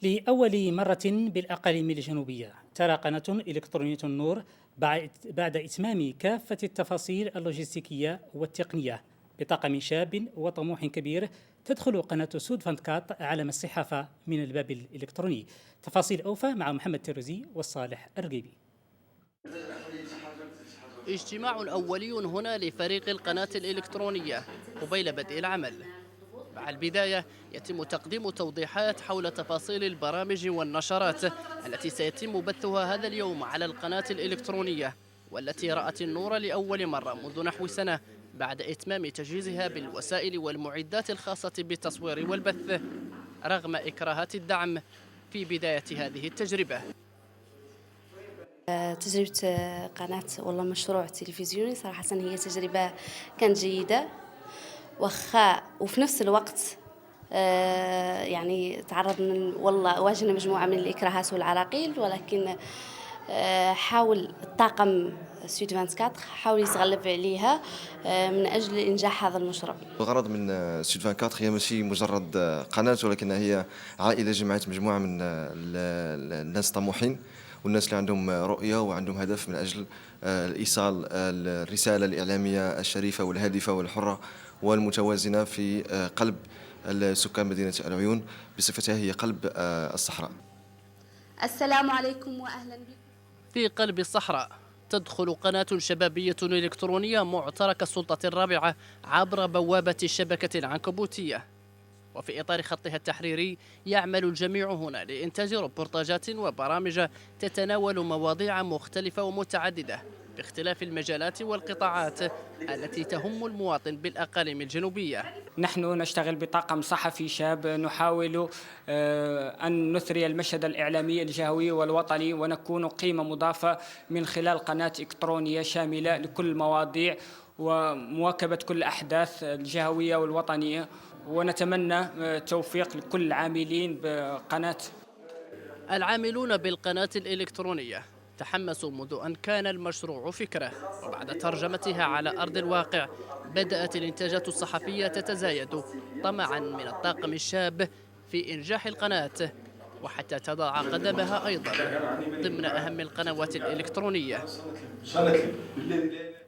لأول مرة بالأقاليم الجنوبية ترى قناة إلكترونية النور بعد إتمام كافة التفاصيل اللوجستيكية والتقنية بطاقم شاب وطموح كبير. تدخل قناة سود فانتكات عالم الصحافة من الباب الإلكتروني. تفاصيل أوفى مع محمد تيروزي والصالح الرقيبي. اجتماع أولي هنا لفريق القناة الإلكترونية قبيل بدء العمل. مع البداية يتم تقديم توضيحات حول تفاصيل البرامج والنشرات التي سيتم بثها هذا اليوم على القناة الإلكترونية، والتي رأت النور لأول مرة منذ نحو سنة بعد إتمام تجهيزها بالوسائل والمعدات الخاصة بالتصوير والبث رغم إكراهات الدعم في بداية هذه التجربة. تجربة قناة والله مشروع تلفزيوني صراحة هي تجربة كانت جيدة وفي نفس الوقت يعني تعرضنا والله واجهنا مجموعة من الإكراهات والعراقيل، ولكن حاول الطاقم سود 24 حاول يتغلب عليها من أجل إنجاح هذا المشروع. الغرض من سود 24 هي ماشي مجرد قناة، ولكنها هي عائلة جمعت مجموعة من الناس الطموحين والناس اللي عندهم رؤية وعندهم هدف من أجل إيصال الرسالة الإعلامية الشريفة والهادفة والحرة والمتوازنة في قلب سكان مدينة العيون بصفتها هي قلب الصحراء. السلام عليكم وأهلا بكم. في قلب الصحراء تدخل قناة شبابية إلكترونية معترك السلطة الرابعة عبر بوابة الشبكة العنكبوتية، وفي إطار خطها التحريري يعمل الجميع هنا لإنتاج روبورتاجات وبرامج تتناول مواضيع مختلفة ومتعددة باختلاف المجالات والقطاعات التي تهم المواطن بالأقاليم الجنوبية. نحن نشتغل بطاقم صحفي شاب، نحاول أن نثري المشهد الإعلامي الجهوي والوطني ونكون قيمة مضافة من خلال قناة إلكترونية شاملة لكل المواضيع ومواكبة كل الأحداث الجهوية والوطنية، ونتمنى توفيق لكل العاملين بقناة. العاملون بالقناة الإلكترونية تحمسوا منذ أن كان المشروع فكرة، وبعد ترجمتها على أرض الواقع بدأت الإنتاجات الصحفية تتزايد طمعا من الطاقم الشاب في إنجاح القناة وحتى تضع قدمها أيضا ضمن أهم القنوات الإلكترونية.